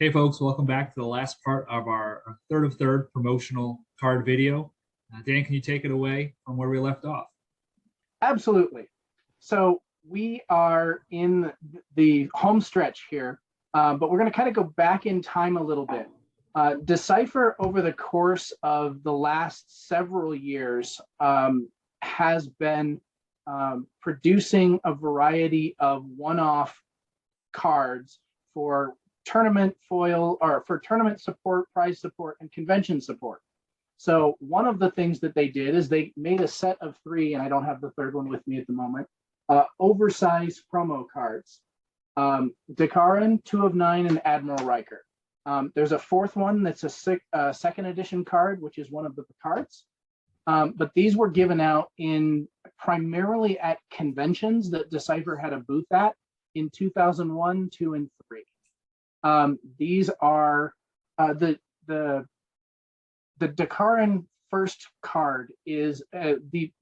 Hey folks, welcome back to the last part of our third of third promotional card video. Dan, can you take it away from where we left off? Absolutely. So we are in the home stretch here, but we're going to kind of go back in time a little bit. Decipher over the course of the last several years has been producing a variety of one-off cards for tournament foil or for tournament support, prize support, and convention support. So one of the things that they did is they made a set of three, and I don't have the third one with me at the moment, oversized promo cards. Dakaran, 2 of 9, and Admiral Riker. There's a fourth one that's a second edition card, which is one of the cards. But these were given out in primarily at conventions that Decipher had a booth at in 2001, 2, and 3. These are the Dakaran first card is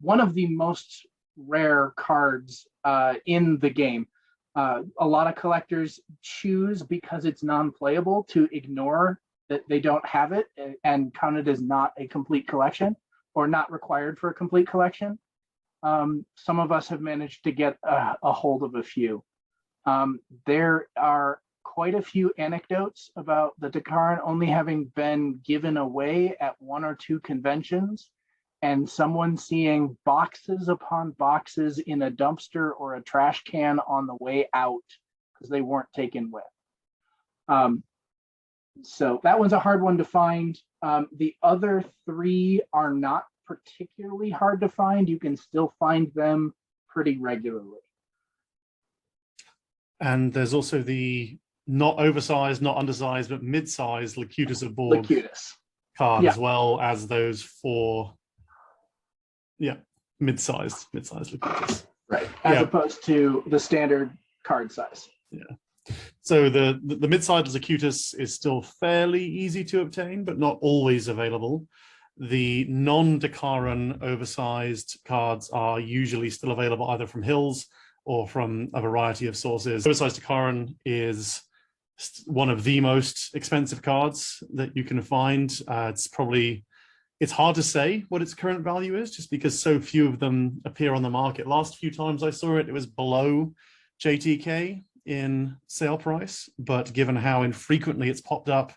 one of the most rare cards in the game. A lot of collectors choose, because it's non-playable, to ignore that they don't have it and count it as not a complete collection or not required for a complete collection. Some of us have managed to get a hold of a few. There are quite a few anecdotes about the Dakaran only having been given away at 1 or 2 conventions, and someone seeing boxes upon boxes in a dumpster or a trash can on the way out because they weren't taken with. So that one's a hard one to find. The other 3 are not particularly hard to find. You can still find them pretty regularly. And there's also the not oversized, not undersized, but mid-sized Locutus of Borg card, as well as those 4, mid-sized Locutus. Right, as opposed to the standard card size. Yeah. So the mid-sized Locutus is still fairly easy to obtain, but not always available. The non-Dakaran oversized cards are usually still available either from Hills or from a variety of sources. Oversized Dakaran is one of the most expensive cards that you can find. It's hard to say what its current value is, just because so few of them appear on the market. Last few times I saw it, it was below JTK in sale price, but given how infrequently it's popped up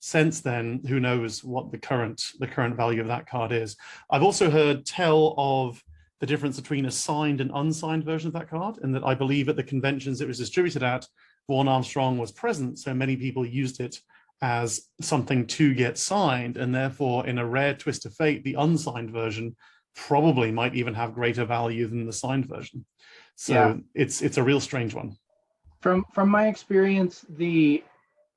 since then, who knows what the current value of that card is. I've also heard tell of the difference between a signed and unsigned version of that card, and that I believe at the conventions it was distributed at, Vaughan Armstrong was present, so many people used it as something to get signed, and therefore, in a rare twist of fate, the unsigned version probably might even have greater value than the signed version. So it's a real strange one. From my experience, the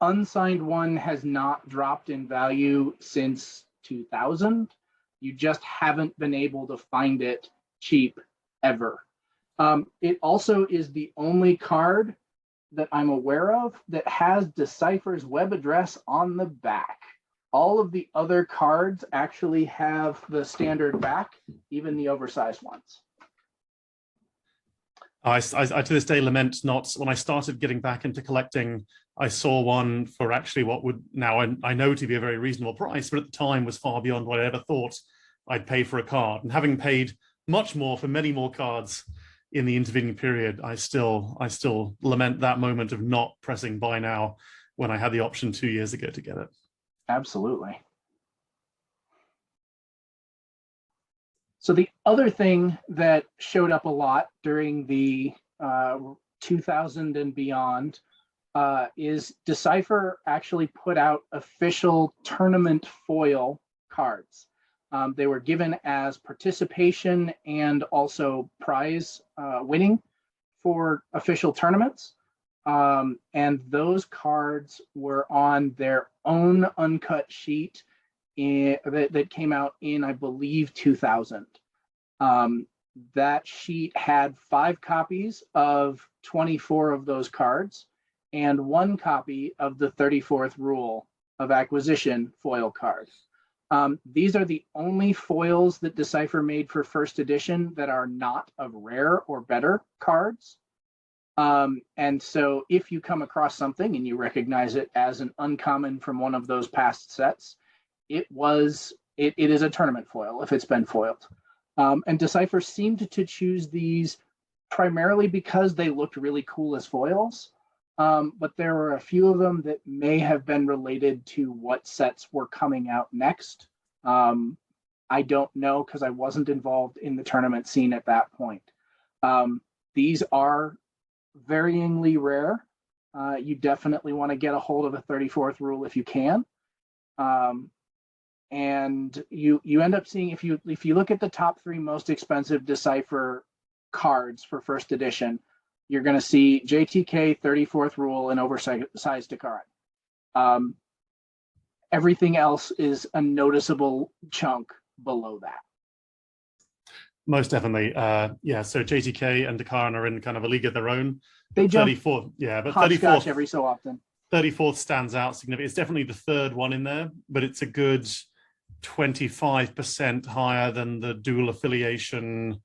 unsigned one has not dropped in value since 2000. You just haven't been able to find it cheap ever. It also is the only card that I'm aware of that has Decipher's web address on the back. All of the other cards actually have the standard back, even the oversized ones. I to this day lament not, when I started getting back into collecting, I saw one for actually what would now I know to be a very reasonable price, but at the time was far beyond what I ever thought I'd pay for a card. And having paid much more for many more cards in the intervening period, I still lament that moment of not pressing buy now when I had the option 2 years ago to get it. Absolutely. So the other thing that showed up a lot during the 2000 and beyond is Decipher actually put out official tournament foil cards. They were given as participation and also prize winning for official tournaments. And those cards were on their own uncut sheet that came out in, I believe, 2000. That sheet had 5 copies of 24 of those cards and 1 copy of the 34th rule of acquisition foil card. These are the only foils that Decipher made for first edition that are not of rare or better cards. And so if you come across something and you recognize it as an uncommon from one of those past sets, it is a tournament foil if it's been foiled. And Decipher seemed to choose these primarily because they looked really cool as foils. But there were a few of them that may have been related to what sets were coming out next. I don't know because I wasn't involved in the tournament scene at that point. These are varyingly rare. You definitely want to get a hold of a 34th rule if you can. And you end up seeing, if you look at the top 3 most expensive Decipher cards for first edition, you're going to see JTK, 34th rule, and oversized Dakaran. Everything else is a noticeable chunk below that. Most definitely. Yeah, so JTK and Dakaran are in kind of a league of their own. They jump 34th, yeah, but hopscotch 34th every so often. 34th stands out significantly. It's definitely the third one in there, but it's a good 25% higher than the dual affiliation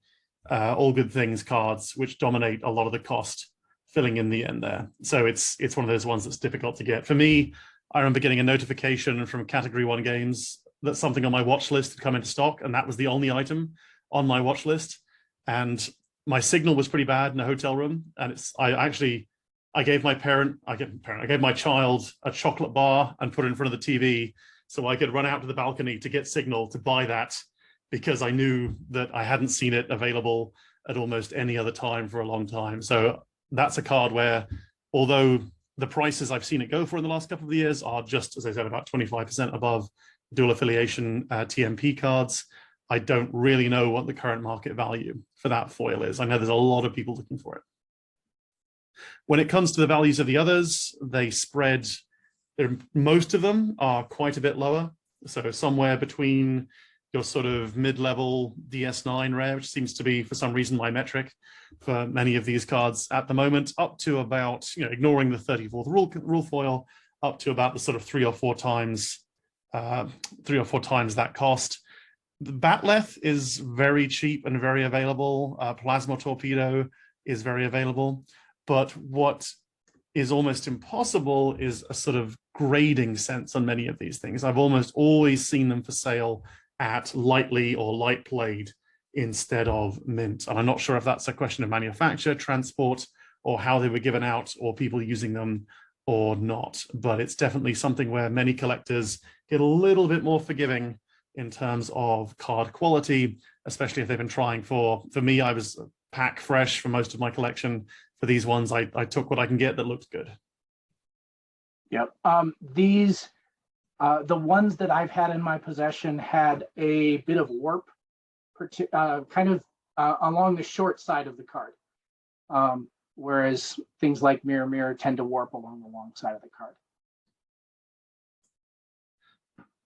all good things cards, which dominate a lot of the cost filling in the end there. So it's one of those ones that's difficult to get. For me, I remember getting a notification from Category 1 Games that something on my watch list had come into stock, and that was the only item on my watch list. And my signal was pretty bad in a hotel room, and I gave my child a chocolate bar and put it in front of the TV so I could run out to the balcony to get signal to buy that, because I knew that I hadn't seen it available at almost any other time for a long time. So that's a card where, although the prices I've seen it go for in the last couple of years are just, as I said, about 25% above dual affiliation TMP cards, I don't really know what the current market value for that foil is. I know there's a lot of people looking for it. When it comes to the values of the others, they spread, most of them are quite a bit lower. So somewhere between your sort of mid-level DS9 rare, which seems to be, for some reason, my metric for many of these cards at the moment, up to about, ignoring the 34th rule foil, up to about the sort of 3 or 4 times that cost. The Batleth is very cheap and very available. Plasma Torpedo is very available. But what is almost impossible is a sort of grading sense on many of these things. I've almost always seen them for sale at lightly or light played instead of mint. And I'm not sure if that's a question of manufacture, transport, or how they were given out, or people using them or not. But it's definitely something where many collectors get a little bit more forgiving in terms of card quality, especially if they've been trying for me, I was pack fresh for most of my collection. For these ones, I took what I can get that looked good. Yep. The ones that I've had in my possession had a bit of warp, kind of along the short side of the card, whereas things like Mirror Mirror tend to warp along the long side of the card.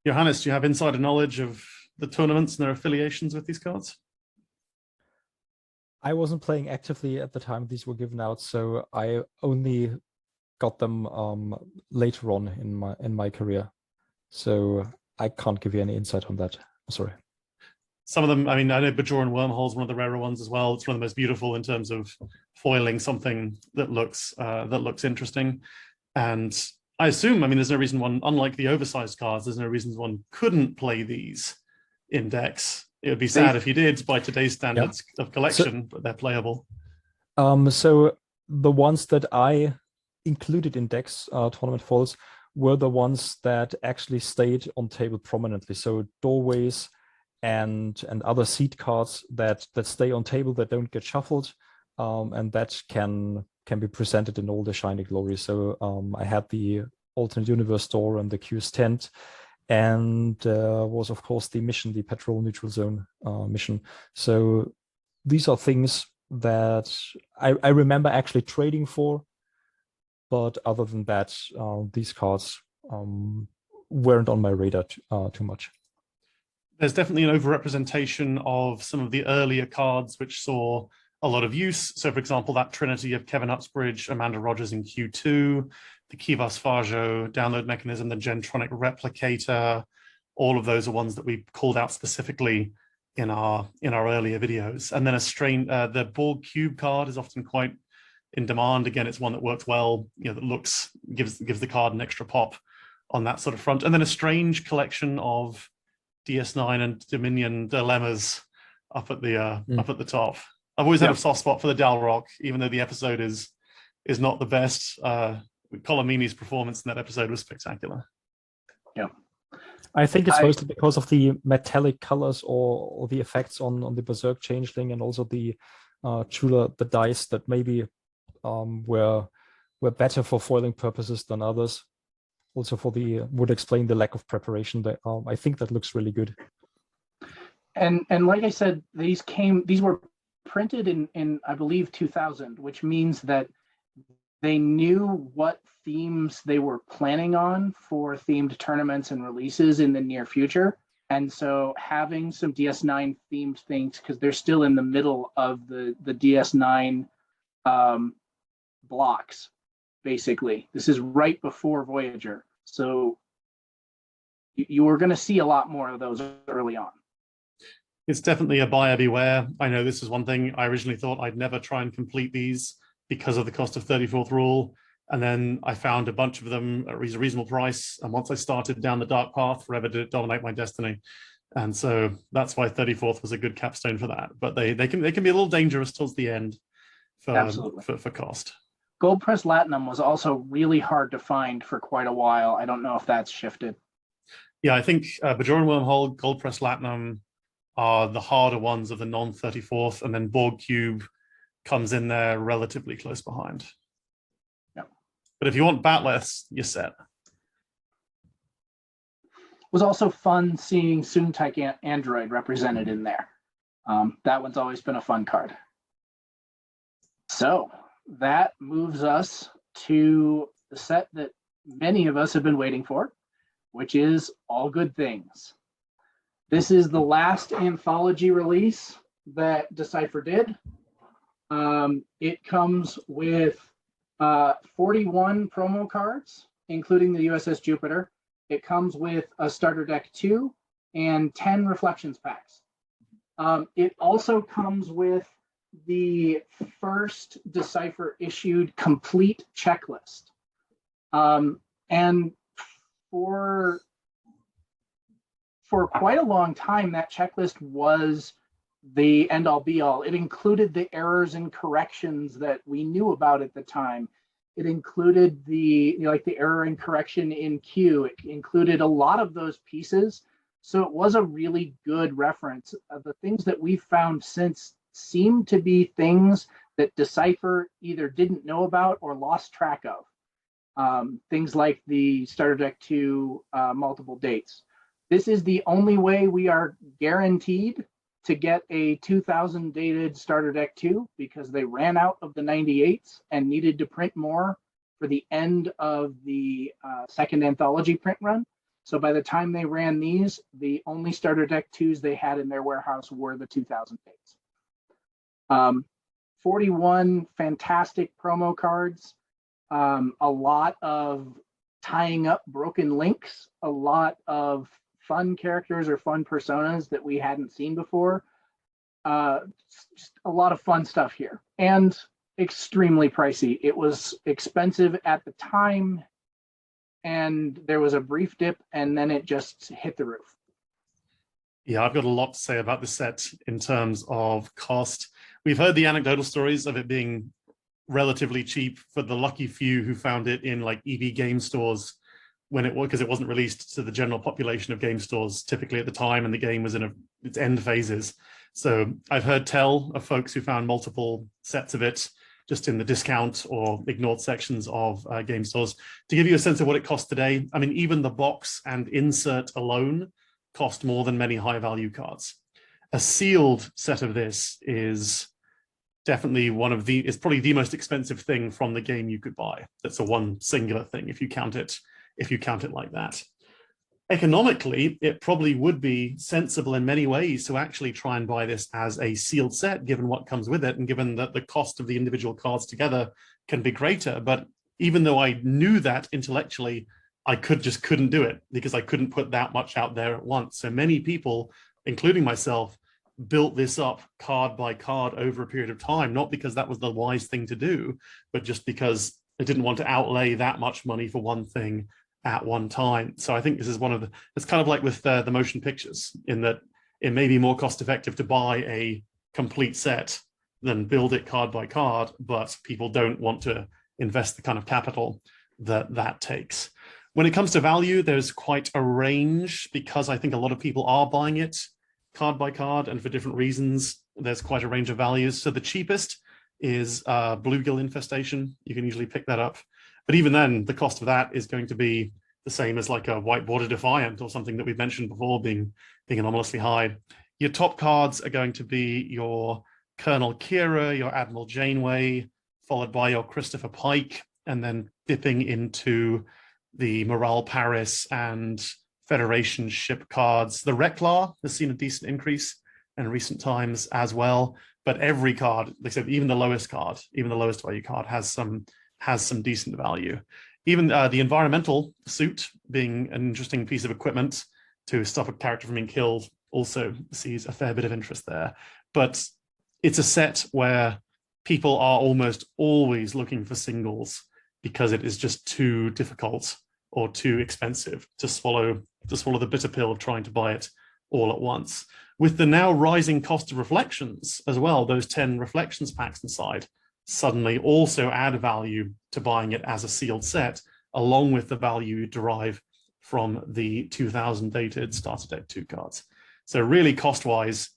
Johannes, do you have insider knowledge of the tournaments and their affiliations with these cards? I wasn't playing actively at the time these were given out, so I only got them later on in my career. So I can't give you any insight on that. I'm sorry. Some of them, I mean, I know Bajoran Wormhole is one of the rarer ones as well. It's one of the most beautiful in terms of foiling something that looks interesting. And I assume, I mean, there's no reason one, unlike the oversized cards, there's no reason one couldn't play these in decks. It would be sad if you did by today's standards of collection, but they're playable. So the ones that I included in decks, tournament foils, were the ones that actually stayed on table prominently. So doorways and other seed cards that stay on table, that don't get shuffled, and that can be presented in all their shiny glory. So I had the alternate universe door and the Q's tent, and was of course the mission, the patrol neutral zone mission. So these are things that I remember actually trading for, but other than that, these cards weren't on my radar too much. There's definitely an overrepresentation of some of the earlier cards which saw a lot of use. So for example, that trinity of Kevin Uxbridge, Amanda Rogers in Q2, the Kivas Fajo download mechanism, the Gentronic replicator, all of those are ones that we called out specifically in our earlier videos. And then the Borg Cube card is often quite in demand. Again, it's one that works well, that gives the card an extra pop on that sort of front. And then a strange collection of DS9 and Dominion dilemmas up at the top. I've always had a soft spot for the Dalrock, even though the episode is not the best. Colomini's performance in that episode was spectacular. Yeah. I think it's mostly because of the metallic colors or the effects on the Berserk Changeling, and also the the dice that maybe were better for foiling purposes than others. Also would explain the lack of preparation. That I think that looks really good. And like I said, these were printed in I believe 2000, which means that they knew what themes they were planning on for themed tournaments and releases in the near future. And so having some DS9 themed things, because they're still in the middle of the DS9 blocks, basically. This is right before Voyager. So you were going to see a lot more of those early on. It's definitely a buyer beware. I know this is one thing I originally thought I'd never try and complete these because of the cost of 34th rule. And then I found a bunch of them at a reasonable price. And once I started down the dark path, forever to dominate my destiny. And so that's why 34th was a good capstone for that. But they can be a little dangerous towards the end for cost. Gold Press Latinum was also really hard to find for quite a while. I don't know if that's shifted. Yeah, I think Bajoran Wormhole, Gold Press Latinum are the harder ones of the non-34th, and then Borg Cube comes in there relatively close behind. Yep. But if you want Batleths, you're set. It was also fun seeing Soontyke Android represented in there. That one's always been a fun card. So that moves us to the set that many of us have been waiting for, which is All Good Things. This is the last anthology release that Decipher did. It comes with 41 promo cards, including the USS Jupiter. It comes with a starter deck 2 and 10 reflections packs. It also comes with the first Decipher issued complete checklist. And for quite a long time, that checklist was the end-all be-all. It included the errors and corrections that we knew about at the time. It included the error and correction in Q. It included a lot of those pieces. So it was a really good reference. The things that we've found since seem to be things that Decipher either didn't know about or lost track of. Things like the starter deck 2 multiple dates. This is the only way we are guaranteed to get a 2000 dated starter deck 2, because they ran out of the 98s and needed to print more for the end of the second anthology print run. So by the time they ran these, the only starter deck 2s they had in their warehouse were the 2000 dates. 41 fantastic promo cards, a lot of tying up broken links, a lot of fun characters or fun personas that we hadn't seen before. Just a lot of fun stuff here, and extremely pricey. It was expensive at the time, and there was a brief dip, and then it just hit the roof. Yeah, I've got a lot to say about this set in terms of cost. We've heard the anecdotal stories of it being relatively cheap for the lucky few who found it in like EB game stores because it wasn't released to the general population of game stores typically at the time, and the game was in its end phases. So I've heard tell of folks who found multiple sets of it just in the discount or ignored sections of game stores. To give you a sense of what it costs today, I mean, even the box and insert alone cost more than many high value cards. A sealed set of this is definitely it's probably the most expensive thing from the game you could buy. That's a one singular thing if you count it like that. Economically, it probably would be sensible in many ways to actually try and buy this as a sealed set, given what comes with it, and given that the cost of the individual cards together can be greater. But even though I knew that intellectually, I couldn't do it because I couldn't put that much out there at once. So many people, including myself, built this up card by card over a period of time, not because that was the wise thing to do, but just because they didn't want to outlay that much money for one thing at one time. So I think this is one of the, it's kind of like with the motion pictures, in that it may be more cost effective to buy a complete set than build it card by card, but people don't want to invest the kind of capital that takes. When it comes to value, there's quite a range, because I think a lot of people are buying it card by card, and for different reasons. There's quite a range of values. So the cheapest is bluegill infestation. You can usually pick that up. But even then, the cost of that is going to be the same as like a white border defiant or something that we've mentioned before, being anomalously high. Your top cards are going to be your Colonel Kira, your Admiral Janeway, followed by your Christopher Pike, and then dipping into the Morale Paris and Federation ship cards. The Reklar has seen a decent increase in recent times as well, but every card, they said, even the lowest card, even the lowest value card has some decent value. Even the environmental suit, being an interesting piece of equipment to stop a character from being killed, also sees a fair bit of interest there. But it's a set where people are almost always looking for singles, because it is just too difficult or too expensive to swallow the bitter pill of trying to buy it all at once. With the now rising cost of reflections as well, those 10 reflections packs inside suddenly also add value to buying it as a sealed set, along with the value you derive from the 2000 dated starter deck 2 cards. So really, cost-wise,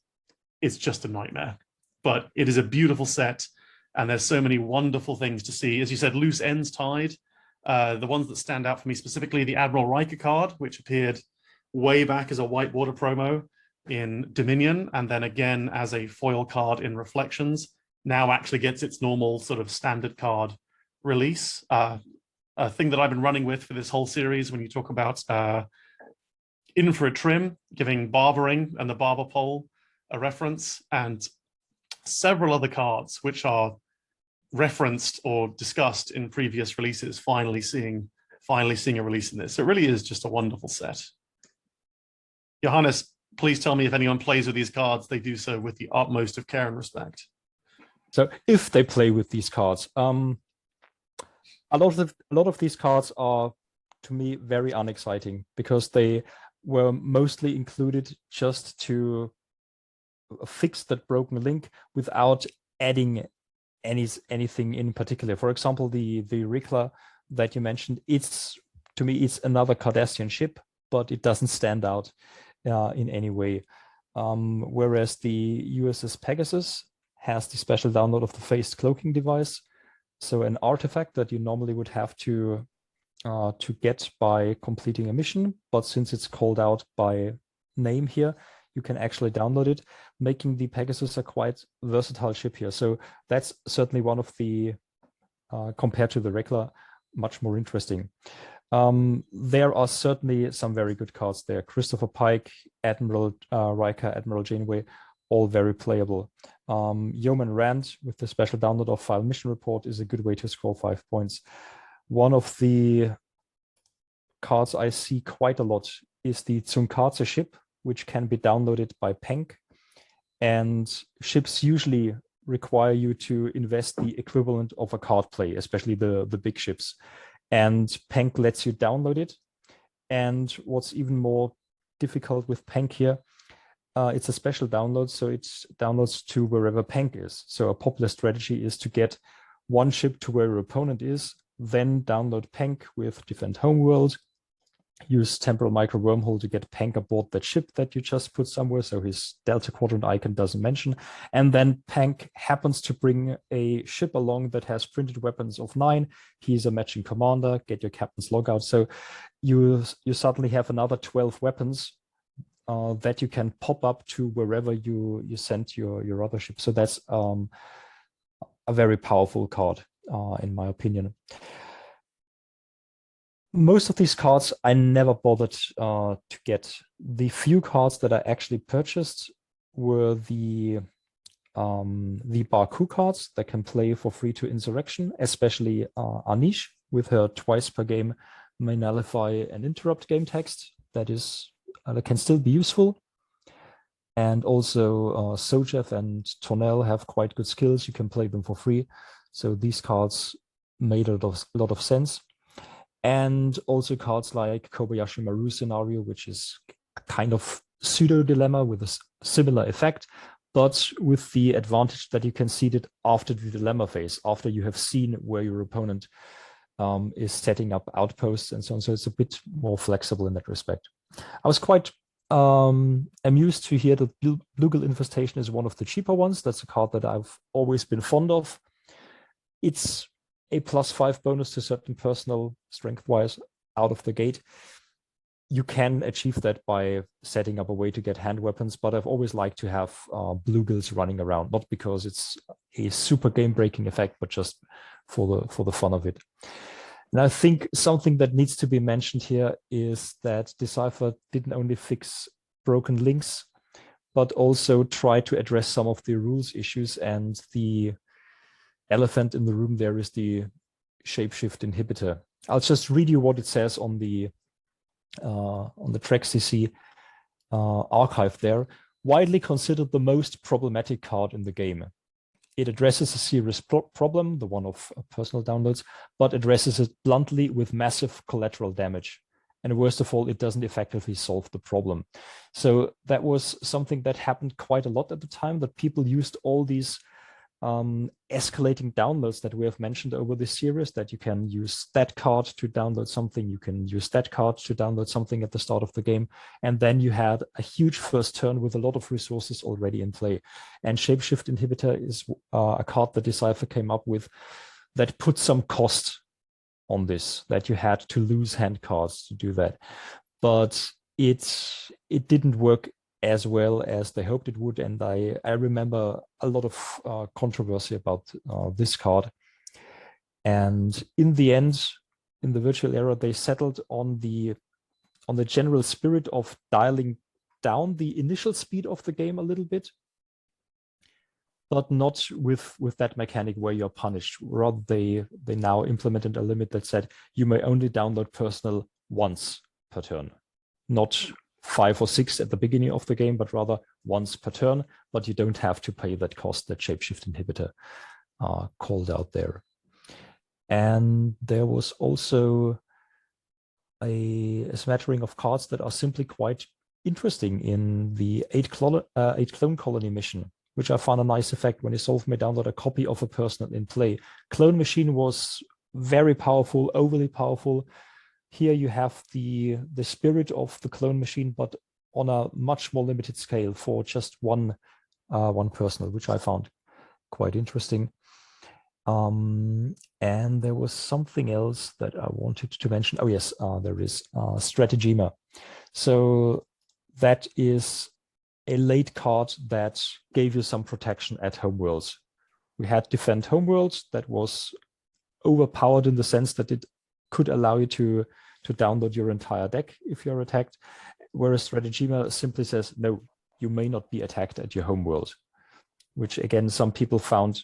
it's just a nightmare. But it is a beautiful set, and there's so many wonderful things to see. As you said, loose ends tied. The ones that stand out for me specifically, the Admiral Riker card, which appeared way back as a white border promo in Dominion, and then again as a foil card in Reflections, now actually gets its normal sort of standard card release. A thing that I've been running with for this whole series, when you talk about infrared trim, giving barbering and the barber pole a reference, and several other cards which are referenced or discussed in previous releases, finally seeing a release in this. So it really is just a wonderful set. Johannes, please tell me if anyone plays with these cards, they do so with the utmost of care and respect. So if they play with these cards, a lot of these cards are, to me, very unexciting, because they were mostly included just to fix that broken link without adding anything in particular. For example, the Rikla that you mentioned, to me it's another Cardassian ship, but it doesn't stand out in any way. Whereas the USS Pegasus has the special download of the phased cloaking device, so an artifact that you normally would have to get by completing a mission, but since it's called out by name here, you can actually download it, making the Pegasus a quite versatile ship here. So that's certainly one of the, compared to the regular, much more interesting. There are certainly some very good cards there. Christopher Pike, Admiral Riker, Admiral Janeway, all very playable. Yeoman Rand with the special download of File Mission Report is a good way to score 5 points. One of the cards I see quite a lot is the Tsunkatsu ship, which can be downloaded by Penk. And ships usually require you to invest the equivalent of a card play, especially the big ships. And Penk lets you download it. And what's even more difficult with Penk here, it's a special download, so it downloads to wherever Penk is. So a popular strategy is to get one ship to where your opponent is, then download Penk with Defend Homeworld, use Temporal Micro Wormhole to get Penk aboard that ship that you just put somewhere, so his Delta Quadrant icon doesn't mention, and then Penk happens to bring a ship along that has printed weapons of 9. He's a matching commander, get your captain's logout. So you suddenly have another 12 weapons that you can pop up to wherever you send your other ship. So that's a very powerful card, in my opinion. Most of these cards I never bothered to get. The few cards that I actually purchased were the Baku cards that can play for free to Insurrection, especially Anish with her twice per game may nullify and interrupt game text. That can still be useful. And also Sojev and Tornell have quite good skills. You can play them for free. So these cards made a lot of sense. And also cards like Kobayashi Maru Scenario, which is a kind of pseudo dilemma with a similar effect, but with the advantage that you can seed it after the dilemma phase, after you have seen where your opponent is setting up outposts and so on. So it's a bit more flexible in that respect. I was quite amused to hear that Bluegill Infestation is one of the cheaper ones. That's a card that I've always been fond of. It's a +5 bonus to certain personal strength-wise out of the gate. You can achieve that by setting up a way to get hand weapons, but I've always liked to have bluegills running around, not because it's a super game-breaking effect, but just for the fun of it. And I think something that needs to be mentioned here is that Decipher didn't only fix broken links, but also try to address some of the rules issues. And the elephant in the room there is the shapeshift inhibitor. I'll just read you what it says on the Trek CC archive there. Widely considered the most problematic card in the game. It addresses a serious problem, the one of personal downloads, but addresses it bluntly with massive collateral damage. And worst of all, it doesn't effectively solve the problem. So that was something that happened quite a lot at the time, that people used all these escalating downloads that we have mentioned over this series, that you can use that card to download something, you can use that card to download something at the start of the game, and then you had a huge first turn with a lot of resources already in play. And Shapeshift Inhibitor is a card that Decipher came up with that put some cost on this, that you had to lose hand cards to do that. But it didn't work as well as they hoped it would. And I remember a lot of controversy about this card. And in the end, in the virtual era, they settled on the general spirit of dialing down the initial speed of the game a little bit, but not with that mechanic where you're punished. Rather, they now implemented a limit that said you may only download personal once per turn, not 5 or 6 at the beginning of the game, but rather once per turn, but you don't have to pay that cost that Shapeshift Inhibitor called out there. And there was also a smattering of cards that are simply quite interesting in the 8 Clone Colony mission, which I found a nice effect. When you solve may download a copy of a personal in play. Clone Machine was very powerful, overly powerful. Here you have the spirit of the Clone Machine, but on a much more limited scale for just one personal, which I found quite interesting. And there was something else that I wanted to mention. Oh yes, there is Stratagema. So that is a late card that gave you some protection at homeworlds. We had Defend Homeworlds that was overpowered in the sense that it could allow you to download your entire deck if you're attacked, whereas Stratagema simply says, no, you may not be attacked at your homeworld, which again, some people found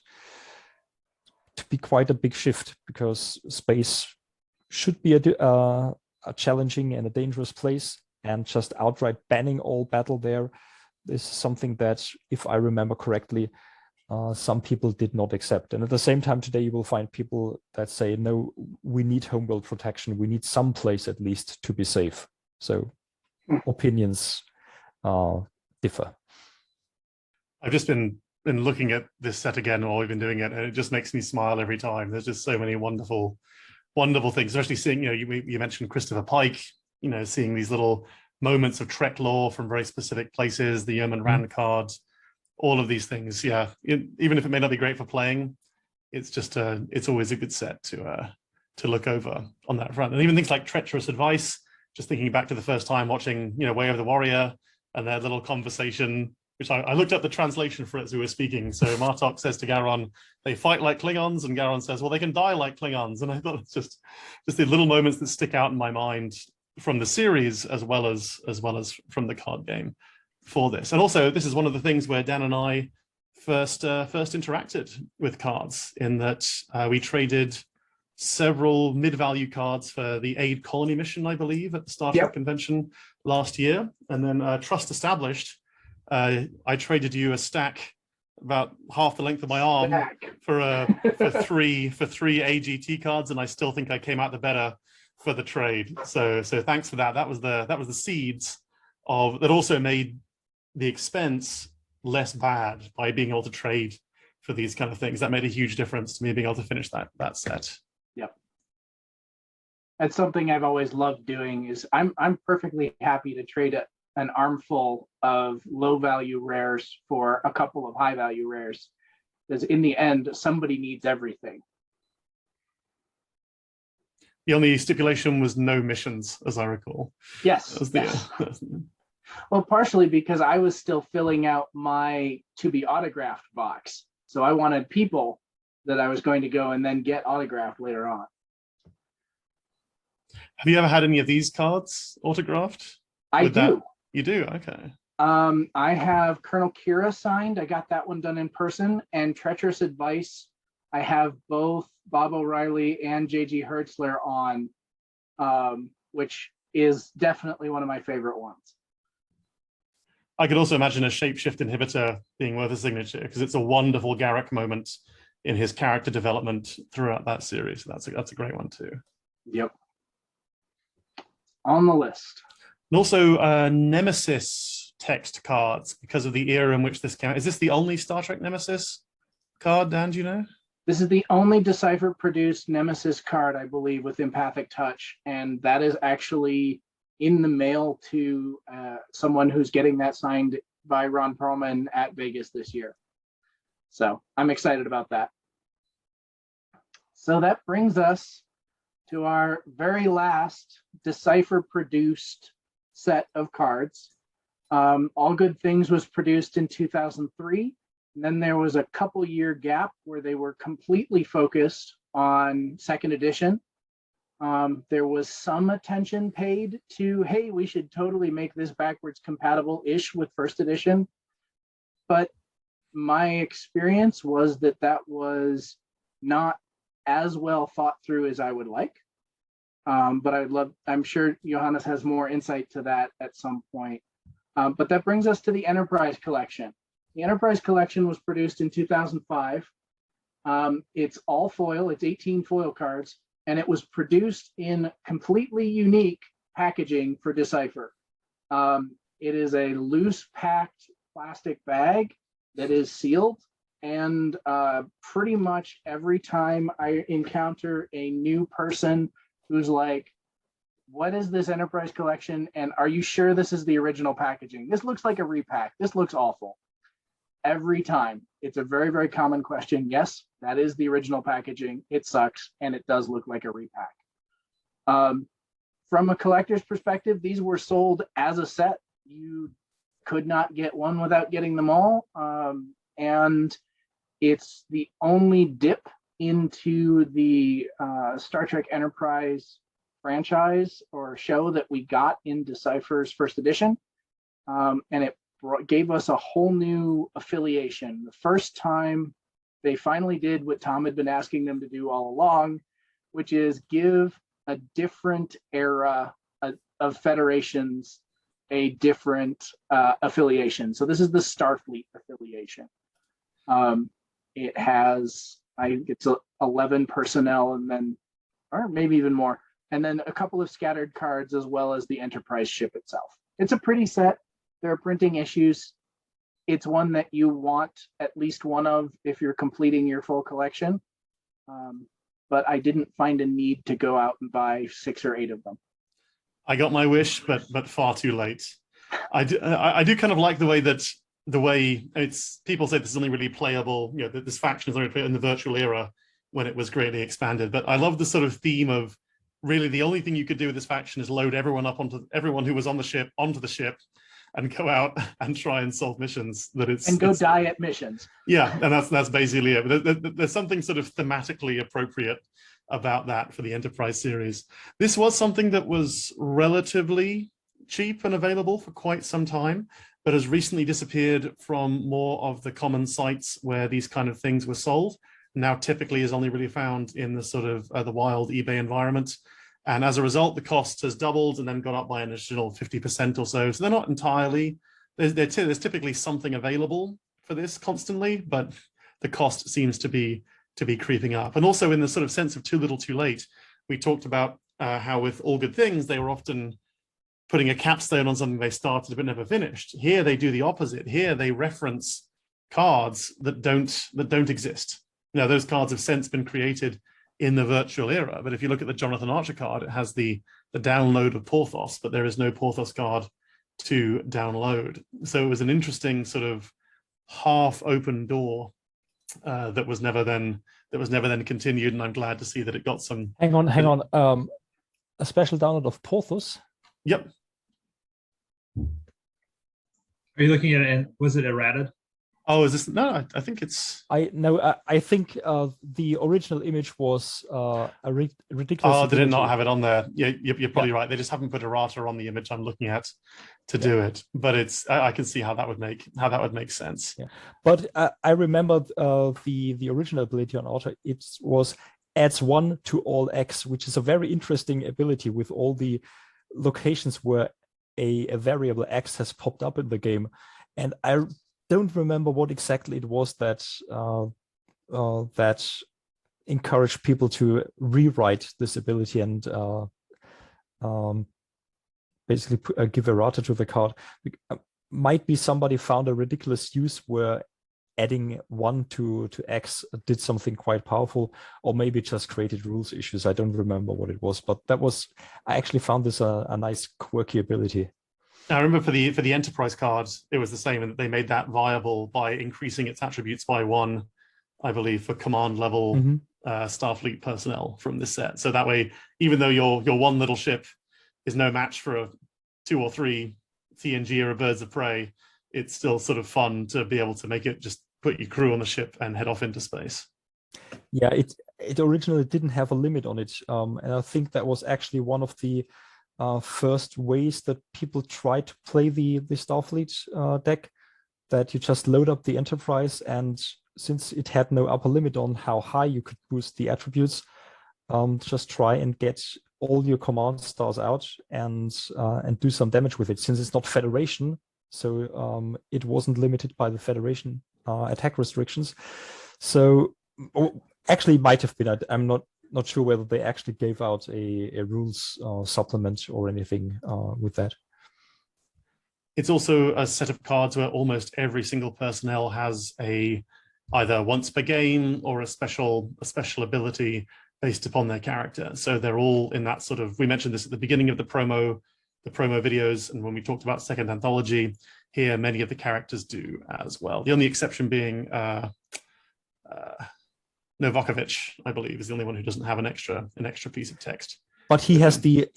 to be quite a big shift, because space should be a challenging and a dangerous place, and just outright banning all battle there is something that, if I remember correctly, some people did not accept. And at the same time today, you will find people that say, no, we need homeworld protection. We need some place at least to be safe. So opinions differ. I've just been looking at this set again while we've been doing it, and it just makes me smile every time. There's just so many wonderful things, especially seeing, you mentioned Christopher Pike, seeing these little moments of Trek lore from very specific places, the Yeoman Rand cards, all of these things. Yeah, even if it may not be great for playing, it's just it's always a good set to look over on that front. And even things like Treacherous Advice, just thinking back to the first time watching, Way of the Warrior and their little conversation, which I looked up the translation for it as we were speaking. So Martok says to Garon, they fight like Klingons, and Garon says, well, they can die like Klingons. And I thought it's just the little moments that stick out in my mind from the series as well as from the card game for this. And also, this is one of the things where Dan and I first interacted with cards, in that we traded several mid-value cards for the Aid Colony mission, I believe, at the Star Trek convention last year. And then Trust Established I traded you a stack about half the length of my arm for three AGT cards, and I still think I came out the better for the trade. So thanks for that. That was the seeds of that also made the expense less bad by being able to trade for these kind of things. That made a huge difference to me being able to finish that set. Yep. That's something I've always loved doing. Is I'm perfectly happy to trade an armful of low value rares for a couple of high value rares, because in the end somebody needs everything. The only stipulation was no missions, as I recall. Yes. Well, partially because I was still filling out my to be autographed box. So I wanted people that I was going to go and then get autographed later on. Have you ever had any of these cards autographed? I do. You do? Okay. I have Colonel Kira signed. I got that one done in person. And Treacherous Advice, I have both Bob O'Reilly and JG Hertzler on, which is definitely one of my favorite ones. I could also imagine a shapeshift inhibitor being worth a signature, because it's a wonderful Garrick moment in his character development throughout that series. That's a great one too. Yep. On the list. And also Nemesis text cards, because of the era in which this came out. Is this the only Star Trek Nemesis card, Dan, do you know? This is the only Decipher produced Nemesis card, I believe, with Empathic Touch. And that is actually in the mail to someone who's getting that signed by Ron Perlman at Vegas this year. So I'm excited about that. So that brings us to our very last Decipher produced set of cards. All Good Things was produced in 2003. And then there was a couple year gap where they were completely focused on second edition. There was some attention paid to, hey, we should totally make this backwards compatible-ish with first edition. But my experience was that that was not as well thought through as I would like. But I'm sure Johannes has more insight to that at some point. But that brings us to the Enterprise Collection. The Enterprise Collection was produced in 2005. It's all foil, it's 18 foil cards, and it was produced in completely unique packaging for Decipher. It is a loose packed plastic bag that is sealed, and pretty much every time I encounter a new person who's like, what is this Enterprise Collection? And are you sure this is the original packaging? This looks like a repack. This looks awful. Every time. It's a very, very common question. Yes, that is the original packaging. It sucks, and it does look like a repack. From a collector's perspective, these were sold as a set. You could not get one without getting them all. And it's the only dip into the Star Trek Enterprise franchise or show that we got in Decipher's first edition. And it gave us a whole new affiliation. The first time they finally did what Tom had been asking them to do all along, which is give a different era of federations a different affiliation. So this is the Starfleet affiliation. It has, I think it's 11 personnel, and then, or maybe even more, and then a couple of scattered cards, as well as the Enterprise ship itself. It's a pretty set. There are printing issues. It's one that you want at least one of if you're completing your full collection. But I didn't find a need to go out and buy 6 or 8 of them. I got my wish, but far too late. I do kind of like the way it's, people say this is only really playable, you know, that this faction is only playable in the virtual era when it was greatly expanded. But I love the sort of theme of really the only thing you could do with this faction is load everyone up onto everyone who was on the ship onto the ship and go out and try and solve missions. Die at missions. Yeah, and that's basically it. But there's something sort of thematically appropriate about that for the Enterprise series. This was something that was relatively cheap and available for quite some time, but has recently disappeared from more of the common sites where these kind of things were sold. Now typically is only really found in the sort of the wild eBay environment. And as a result, the cost has doubled and then gone up by an additional 50% or so. So they're not entirely there's typically something available for this constantly, but the cost seems to be creeping up. And also in the sort of sense of too little too late, we talked about how with All Good Things, they were often putting a capstone on something they started but never finished. Here they do the opposite. Here they reference cards that don't exist. Now those cards have since been created in the virtual era, but if you look at the Jonathan Archer card, it has the download of Porthos, but there is no Porthos card to download. So it was an interesting sort of half open door that was never then continued, and I'm glad to see that it got some. Hang on. A special download of Porthos. Yep. Are you looking at it? And was it errated? Oh, is this? No, I think it's. I think the original image was a ridiculous. Oh, did it not have it on there? Yeah, you're probably right. They just haven't put errata on the image I'm looking at to do it. But it's I can see how that would make sense. Yeah, but I remember the original ability on Archer. It was adds 1 to all X, which is a very interesting ability with all the locations where a variable X has popped up in the game, and I don't remember what exactly it was that that encouraged people to rewrite this ability and basically give errata to the card. Might be somebody found a ridiculous use where adding 1 to X did something quite powerful, or maybe just created rules issues. I don't remember what it was, but I actually found this a nice quirky ability. I remember for the enterprise cards, it was the same, and they made that viable by increasing its attributes by 1, I believe, for command level Starfleet personnel from this set. So that way, even though your one little ship is no match for a 2 or 3 TNG or a Birds of Prey, it's still sort of fun to be able to make it just put your crew on the ship and head off into space. Yeah, it originally didn't have a limit on it, and I think that was actually one of the first ways that people try to play the Starfleet deck, that you just load up the Enterprise, and since it had no upper limit on how high you could boost the attributes, just try and get all your command stars out and do some damage with it. Since it's not Federation, so it wasn't limited by the Federation attack restrictions. So actually, it might have been. I'm not sure whether they actually gave out a rules supplement or anything with that. It's also a set of cards where almost every single personnel has either once per game or a special ability based upon their character. So they're all in that sort of, we mentioned this at the beginning of the promo videos, and when we talked about second anthology, here many of the characters do as well. The only exception being Novakovic, I believe, is the only one who doesn't have an extra piece of text. But he has the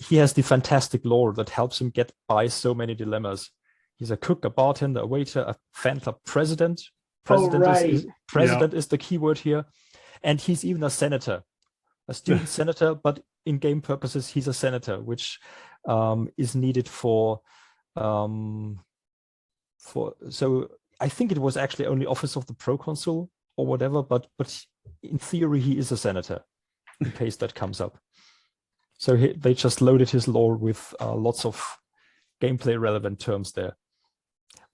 fantastic lore that helps him get by so many dilemmas. He's a cook, a bartender, a waiter, a fan club president. President is the keyword here, and he's even a senator, a student senator. But in game purposes, he's a senator, which is needed for. So I think it was actually only office of the proconsul or whatever, but in theory, he is a senator, in case that comes up. So they just loaded his lore with lots of gameplay relevant terms there.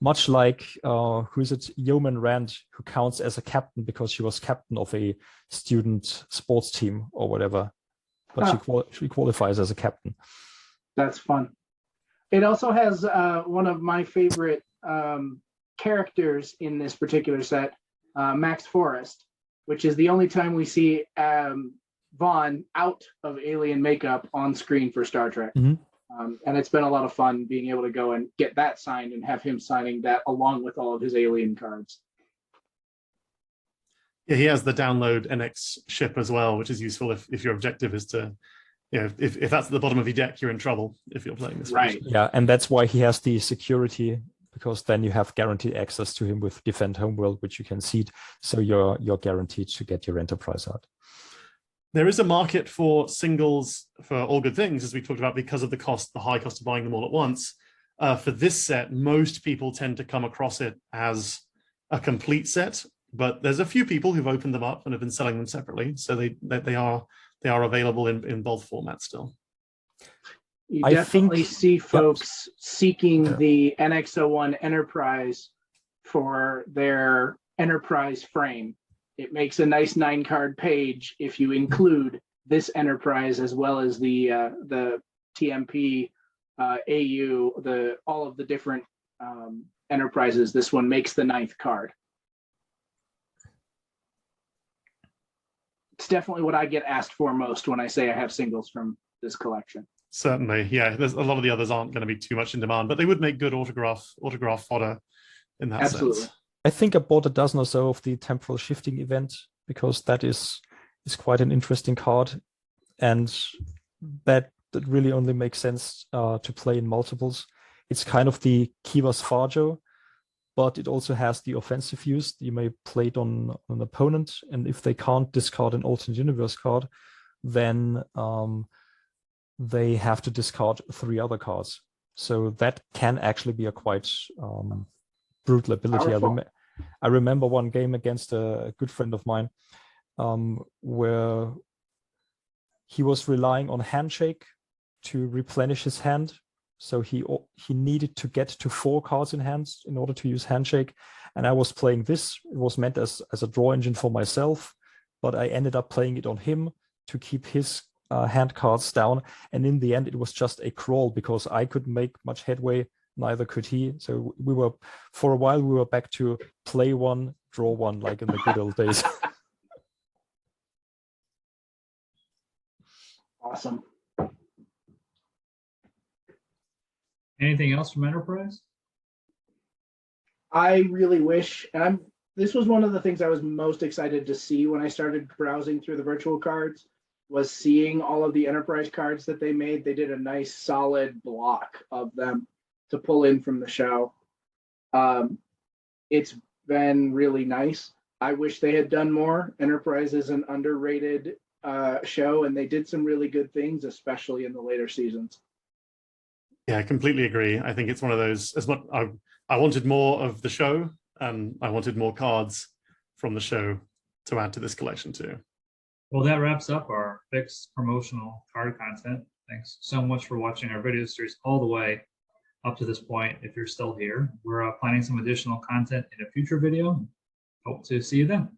Much like, who's it, Yeoman Rand, who counts as a captain because she was captain of a student sports team or whatever, but she qualifies as a captain. That's fun. It also has one of my favorite characters in this particular set, Max Forrest, which is the only time we see Vaughn out of alien makeup on screen for Star Trek. Mm-hmm. And it's been a lot of fun being able to go and get that signed and have him signing that along with all of his alien cards. Yeah, he has the download NX ship as well, which is useful if your objective is to, if that's at the bottom of your deck, you're in trouble if you're playing this. Right. Version. Yeah, and that's why he has the security, because then you have guaranteed access to him with Defend Homeworld, which you can seed. So you're guaranteed to get your Enterprise out. There is a market for singles for All Good Things, as we talked about, because of the high cost of buying them all at once. For this set, most people tend to come across it as a complete set, but there's a few people who've opened them up and have been selling them separately. So they are available in both formats still. You I definitely think- see Yep. folks seeking Yeah. the NX01 Enterprise for their Enterprise frame. It makes a nice 9-card page if you include this Enterprise as well as the TMP, AU, all of the different Enterprises. This one makes the 9th card. It's definitely what I get asked for most when I say I have singles from this collection. Certainly, yeah. There's a lot of the others aren't going to be too much in demand, but they would make good autograph fodder in that Absolutely. sense. I think I bought a dozen or so of the temporal shifting event because that is quite an interesting card, and that really only makes sense to play in multiples. It's kind of the Kivas Farjo, but it also has the offensive use. You may play it on an opponent, and if they can't discard an alternate universe card, then they have to discard 3 other cards. So that can actually be a quite brutal ability. I remember one game against a good friend of mine where he was relying on Handshake to replenish his hand. So he needed to get to 4 cards in hand in order to use Handshake. And I was playing this. It was meant as a draw engine for myself, but I ended up playing it on him to keep his hand cards down. And in the end, it was just a crawl because I couldn't make much headway. Neither could he. So for a while, we were back to play 1, draw 1, like in the good old days. Awesome. Anything else from Enterprise? I really wish, and this was one of the things I was most excited to see when I started browsing through the virtual cards, was seeing all of the Enterprise cards that they made. They did a nice solid block of them to pull in from the show. It's been really nice. I wish they had done more. Enterprise is an underrated show, and they did some really good things, especially in the later seasons. Yeah, I completely agree. I think it's one of those, as much I wanted more of the show, and I wanted more cards from the show to add to this collection too. Well, that wraps up our fixed promotional card content. Thanks so much for watching our video series all the way up to this point. If you're still here, we're planning some additional content in a future video. Hope to see you then.